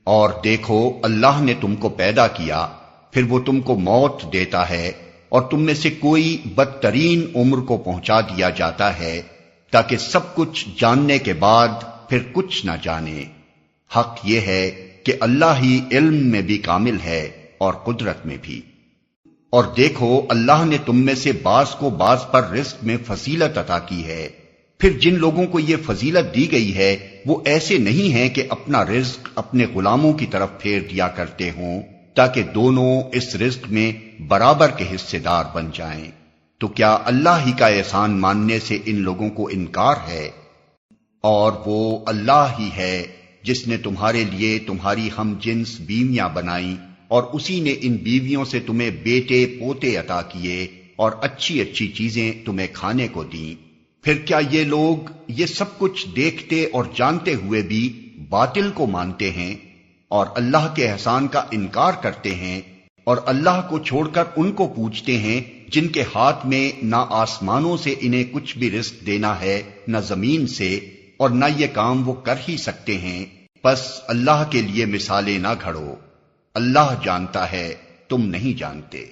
اور دیکھو اللہ نے تم کو پیدا کیا، پھر وہ تم کو موت دیتا ہے، اور تم میں سے کوئی بدترین عمر کو پہنچا دیا جاتا ہے، تاکہ سب کچھ جاننے کے بعد پھر کچھ نہ جانے۔ حق یہ ہے کہ اللہ ہی علم میں بھی کامل ہے اور قدرت میں بھی۔ اور دیکھو اللہ نے تم میں سے بعض کو بعض پر رزق میں فضیلت عطا کی ہے، پھر جن لوگوں کو یہ فضیلت دی گئی ہے وہ ایسے نہیں ہیں کہ اپنا رزق اپنے غلاموں کی طرف پھیر دیا کرتے ہوں تاکہ دونوں اس رزق میں برابر کے حصے دار بن جائیں۔ تو کیا اللہ ہی کا احسان ماننے سے ان لوگوں کو انکار ہے؟ اور وہ اللہ ہی ہے جس نے تمہارے لیے تمہاری ہم جنس بیویاں بنائیں، اور اسی نے ان بیویوں سے تمہیں بیٹے پوتے عطا کیے اور اچھی اچھی چیزیں تمہیں کھانے کو دیں۔ پھر کیا یہ لوگ یہ سب کچھ دیکھتے اور جانتے ہوئے بھی باطل کو مانتے ہیں اور اللہ کے احسان کا انکار کرتے ہیں، اور اللہ کو چھوڑ کر ان کو پوچھتے ہیں جن کے ہاتھ میں نہ آسمانوں سے انہیں کچھ بھی رزق دینا ہے نہ زمین سے، اور نہ یہ کام وہ کر ہی سکتے ہیں؟ پس اللہ کے لیے مثالیں نہ گھڑو، اللہ جانتا ہے تم نہیں جانتے۔